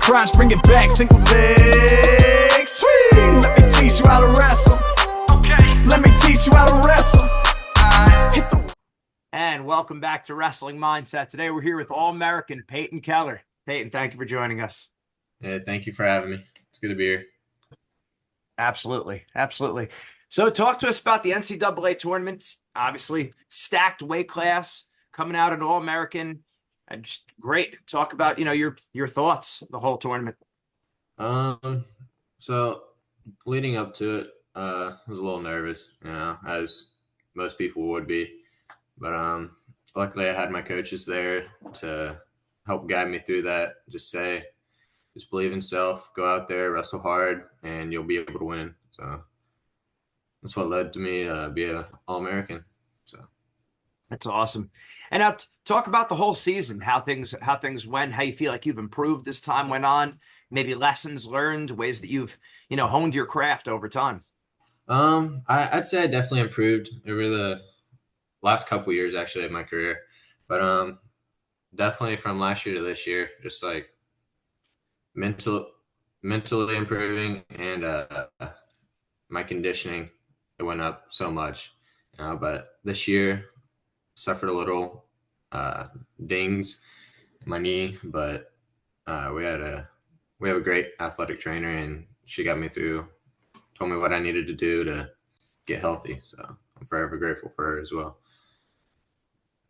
crunch, bring it back, single leg swing. Let me teach you how to wrestle. Okay. Let me teach you how to wrestle. Hit the... And welcome back to Wrestling Mindset. Today we're here with All-American Peyten Kellar. Peyten, thank you for joining us. Yeah, thank you for having me. It's good to be here. Absolutely. Absolutely. So talk to us about the NCAA tournament. Obviously, stacked weight class coming out at All-American. And just great. Talk about, your thoughts of the whole tournament. So leading up to it, I was a little nervous, as most people would be. But luckily I had my coaches there to help guide me through that. Just believe in self, go out there, wrestle hard, and you'll be able to win. So that's what led to me be an All-American. So that's awesome. And now talk about the whole season, how things went, how you feel like you've improved as time went on, maybe lessons learned, ways that you've, honed your craft over time. I'd say I definitely improved over the last couple years actually of my career, but definitely from last year to this year, just like mentally improving, and my conditioning, it went up so much. But this year suffered a little dings in my knee, but we have a great athletic trainer, and she got me through, told me what I needed to do to get healthy. So I'm forever grateful for her as well.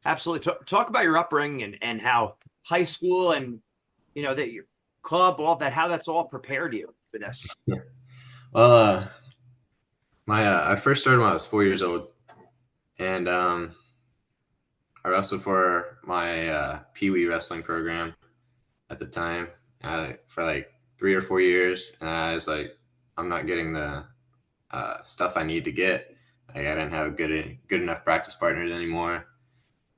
Absolutely. Talk about your upbringing and how high school and, that your club, all that, how that's all prepared you for this. Yeah. Well, I first started when I was 4 years old, and I wrestled for my Pee Wee wrestling program at the time for like 3 or 4 years. And I was like, I'm not getting the stuff I need to get. Like, I didn't have good enough practice partners anymore.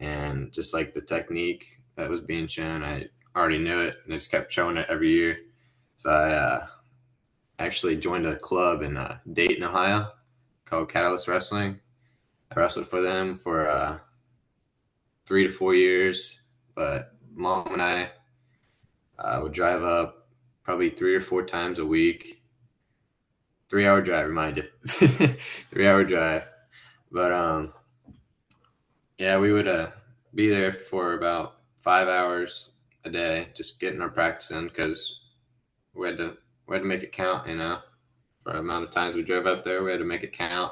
And just like the technique that was being shown, I already knew it, and I just kept showing it every year. So I actually joined a club in Dayton, Ohio, called Catalyst Wrestling. I wrestled for them for 3 to 4 years, but Mom and I would drive up probably 3 or 4 times a week. 3-hour drive, remind you. 3-hour drive. But yeah, we would be there for about 5 hours a day, just getting our practice in, because we had to make it count, for the amount of times we drove up there, we had to make it count.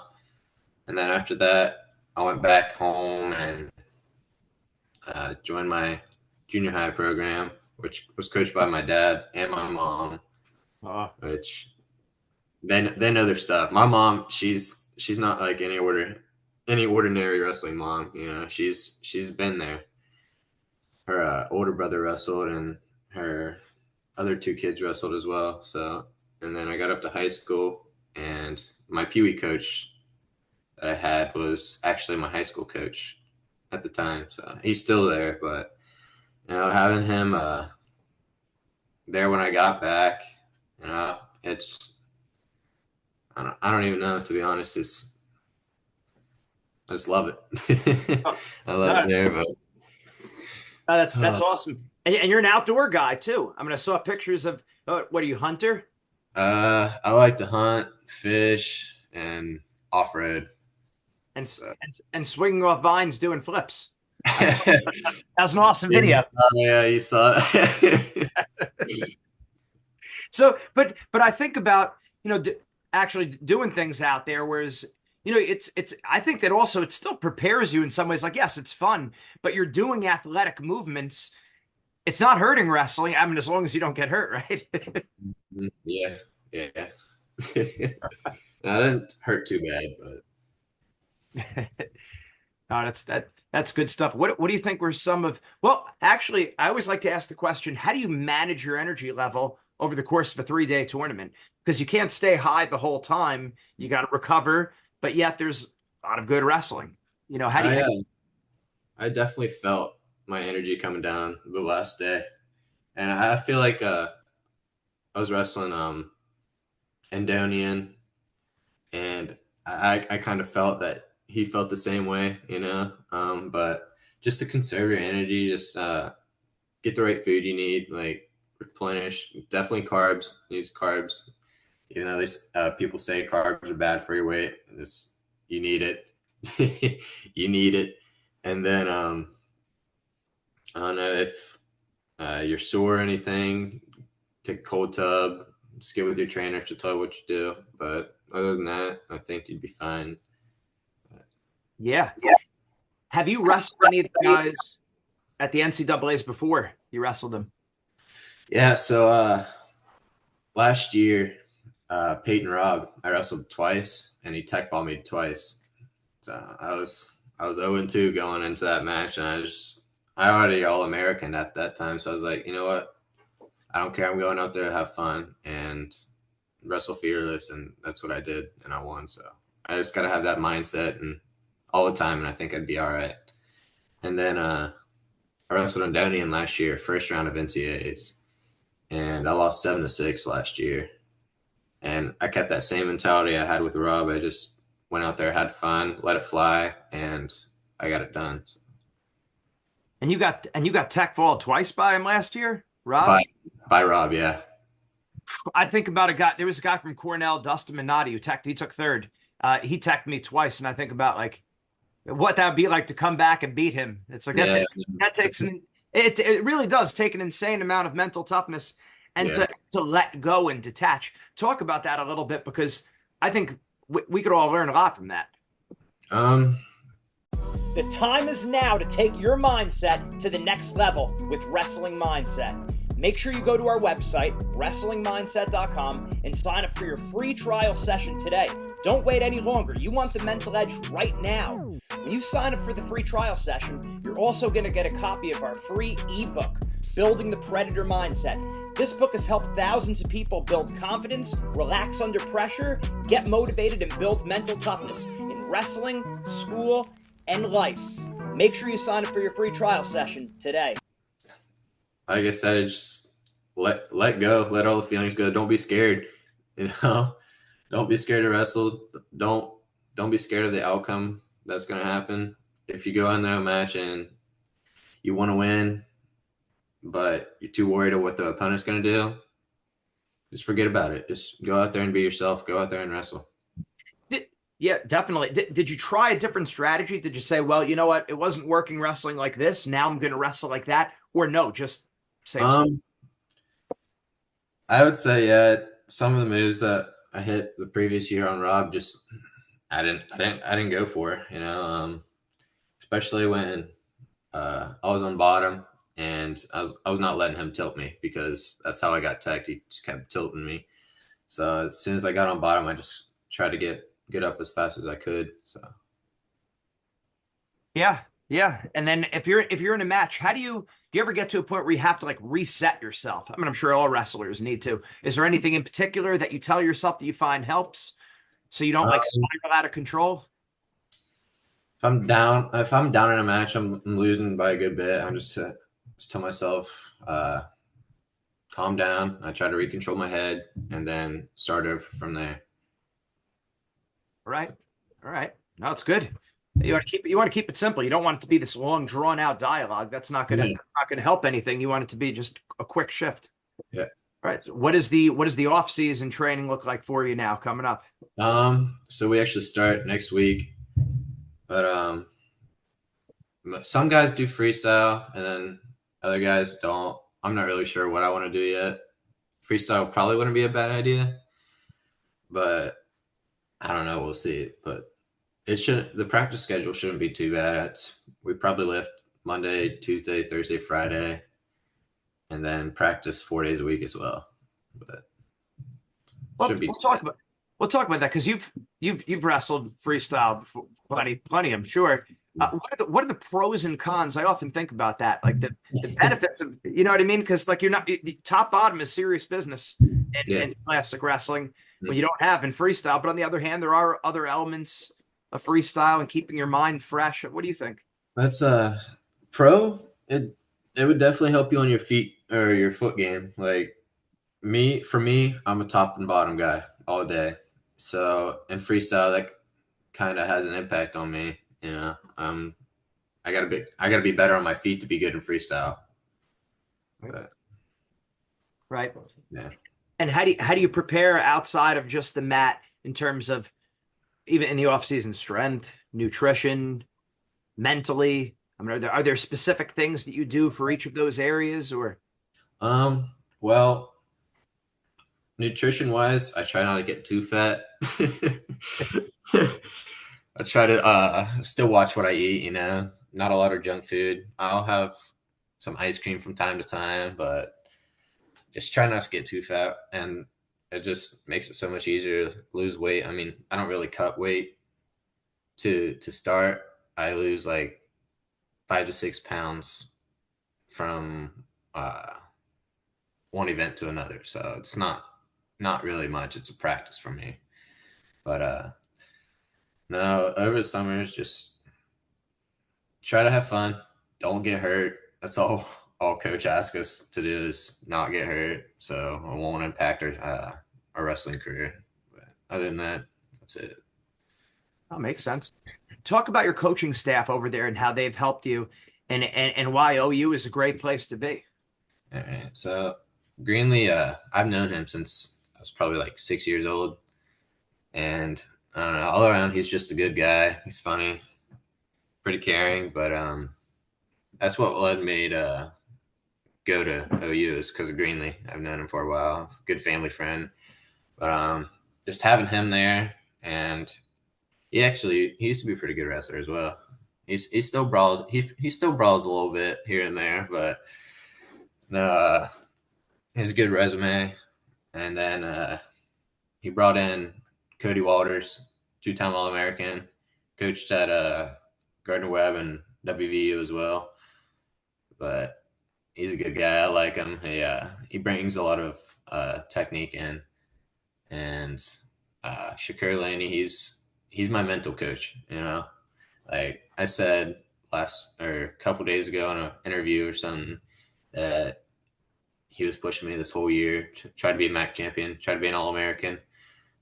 And then after that, I went back home and joined my junior high program, which was coached by my dad and my mom, which they know their stuff. My mom, she's not like any ordinary wrestling mom. She's been there. Her older brother wrestled, and her other 2 kids wrestled as well. So, and then I got up to high school, and my Pee Wee coach that I had was actually my high school coach at the time. So he's still there, but having him there when I got back, it's I don't even know, to be honest. I just love it. I love it there, but that's awesome. And you're an outdoor guy too. I saw pictures of what are you, hunter? I like to hunt, fish, and off-road. And swinging off vines doing flips. That was an awesome video. Yeah, you saw it. So, but I think about, actually doing things out there, whereas, I think that also it still prepares you in some ways. Like, yes, it's fun, but you're doing athletic movements. It's not hurting wrestling. As long as you don't get hurt, right? Yeah. I didn't hurt too bad, but no, that's good stuff. What do you think were some of? Well, actually, I always like to ask the question: how do you manage your energy level over the course of a 3-day tournament? Because you can't stay high the whole time. You got to recover, but yet there's a lot of good wrestling. How do you? I definitely felt my energy coming down the last day, and I feel like I was wrestling Endonian, and I kind of felt that he felt the same way, but just to conserve your energy, just get the right food you need, like replenish. Definitely carbs. Use carbs. Even though these people say carbs are bad for your weight, you need it. You need it. And then I don't know if you're sore or anything. Take a cold tub. Just get with your trainer to tell you what you do. But other than that, I think you'd be fine. Yeah. Have you wrestled any of the guys at the NCAAs before you wrestled them? Yeah. So last year, Peyton Robb, I wrestled twice, and he tech balled me twice. So I was 0-2 going into that match, and I already All-American at that time. So I was like, you know what? I don't care. I'm going out there to have fun and wrestle fearless, and that's what I did, and I won. So I just got to have that mindset and all the time, and I think I'd be all right. And then I wrestled Indonian last year, first round of NCAAs, and I lost 7-6 last year. And I kept that same mentality I had with Rob. I just went out there, had fun, let it fly, and I got it done. So. And you got tech balled twice by him last year, Rob? By Rob, yeah. I think about a guy. There was a guy from Cornell, Dustin Minotti, he took third. He teched me twice, and I think about like what that would be like to come back and beat him. It's like that takes it really does take an insane amount of mental toughness and to let go and detach. Talk about that a little bit, because I think we could all learn a lot from that. The time is now to take your mindset to the next level with Wrestling Mindset. Make sure you go to our website, wrestlingmindset.com, and sign up for your free trial session today. Don't wait any longer. You want the mental edge right now. When you sign up for the free trial session, you're also going to get a copy of our free ebook, Building the Predator Mindset. This book has helped thousands of people build confidence, relax under pressure, get motivated, and build mental toughness in wrestling, school, and life. Make sure you sign up for your free trial session today. Like I said, just let go, let all the feelings go. Don't be scared, Don't be scared to wrestle. Don't be scared of the outcome that's going to happen. If you go in there a match and you want to win, but you're too worried of what the opponent's going to do, just forget about it. Just go out there and be yourself. Go out there and wrestle. Yeah, definitely. Did you try a different strategy? Did you say, well, you know what? It wasn't working wrestling like this. Now I'm going to wrestle like that. Or no, just same. I would say, yeah, some of the moves that I hit the previous year on Rob, just I didn't go for, especially when I was on bottom and I was not letting him tilt me, because that's how I got teched. He just kept tilting me. So as soon as I got on bottom, I just tried to get up as fast as I could. So yeah. And then if you're in a match, do you ever get to a point where you have to like reset yourself? I mean, I'm sure all wrestlers need to. Is there anything in particular that you tell yourself that you find helps so you don't like spiral out of control? If I'm down in a match, I'm losing by a good bit, I just tell myself, calm down. I try to recontrol my head and then start over from there. All right. No, it's good. You want to keep it simple. You don't want it to be this long, drawn out dialogue. That's not going to help anything. You want it to be just a quick shift. Yeah. All right. So what does the off season training look like for you now coming up? So we actually start next week, but some guys do freestyle and then other guys don't. I'm not really sure what I want to do yet. Freestyle probably wouldn't be a bad idea, but I don't know. We'll see. But the practice schedule shouldn't be too bad. We probably lift Monday, Tuesday, Thursday, Friday, and then practice 4 days a week as well. But we'll talk about that, because you've wrestled freestyle before, plenty, I'm sure. What are the pros and cons? I often think about that, like the benefits of, you know what I mean? Because like top bottom is serious business in classic wrestling when you don't have in freestyle. But on the other hand, there are other elements of freestyle and keeping your mind fresh. What do you think? That's a pro. It would definitely help you on your feet or your foot game. Like for me, I'm a top and bottom guy all day. So in freestyle, that kind of has an impact on me. I gotta be better on my feet to be good in freestyle. Right. Yeah. And how do you prepare outside of just the mat in terms of even in the off season, strength, nutrition, mentally? I mean, are there specific things that you do for each of those areas, or? Well, nutrition wise, I try not to get too fat. I try to still watch what I eat, you know, not a lot of junk food. I'll have some ice cream from time to time, but just try not to get too fat. And it just makes it so much easier to lose weight. I mean, I don't really cut weight to start. I lose like 5 to 6 pounds from one event to another. So it's not really much. It's a practice for me. But no, over the summers, just try to have fun. Don't get hurt. That's all coach asks us to do is not get hurt. So it won't impact our wrestling career. But other than that, that's it. That makes sense. Talk about your coaching staff over there and how they've helped you, and why OU is a great place to be. All right. So Greenlee, I've known him since I was probably like 6 years old. And I don't know, all around, he's just a good guy. He's funny, pretty caring. But that's what led me to go to OU is because of Greenlee. I've known him for a while. Good family friend. But just having him there, and he used to be a pretty good wrestler as well. He still brawls. He still brawls a little bit here and there, but no, he has a good resume. And then he brought in Cody Walters, 2-time All-American, coached at Gardner Webb and WVU as well. But he's a good guy. I like him. He brings a lot of technique in. And Shakur Laney, he's my mental coach, you know. Like I said a couple days ago in an interview or something that he was pushing me this whole year to try to be a MAC champion, try to be an All-American.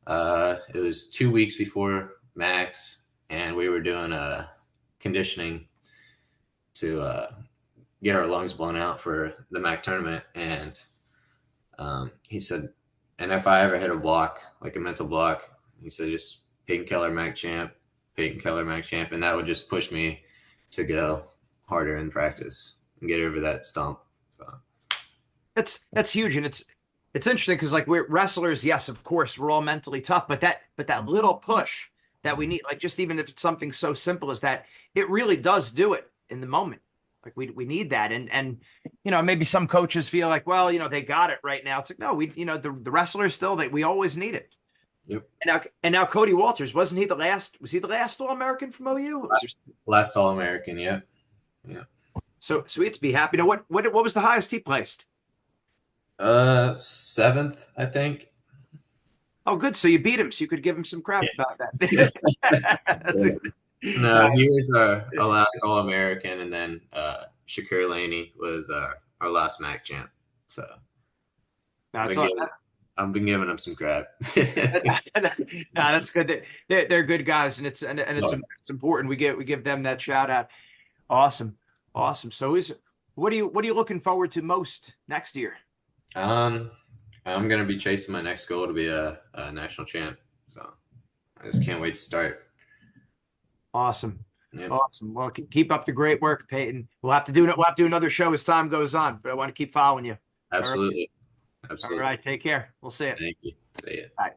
It was 2 weeks before MACs, and we were doing conditioning to get our lungs blown out for the MAC tournament. And he said, and if I ever hit a block, like a mental block, he said, just Peyten Kellar MAC champ, Peyten Kellar MAC champ. And that would just push me to go harder in practice and get over that stump. So That's huge. And it's interesting because like we're wrestlers, yes, of course, we're all mentally tough, but that little push that we need, like just even if it's something so simple as that, it really does do it in the moment. Like we need that. And you know, maybe some coaches feel like, well, you know, they got it right now. It's like, no, the wrestlers still, that we always need it. Yep. And now Cody Walters, was he the last All-American from OU? Last All-American, yeah. Yeah. So we have to be happy. Now what was the highest he placed? 7th, I think. Oh, good. So you beat him. So you could give him some crap about that. No, he was our last All-American, and then Shakur Laney was our last MAC champ. So I've been giving him some crap. That's good. They're good guys, and it's important. We give them that shout out. Awesome. So what are you looking forward to most next year? I'm gonna be chasing my next goal to be a national champ. So I just can't wait to start. Awesome. Yep. Awesome. Well, keep up the great work, Peyten. We'll have to do another show as time goes on, but I want to keep following you. Absolutely. All right. Take care. We'll see you. Thank you. See you. Bye.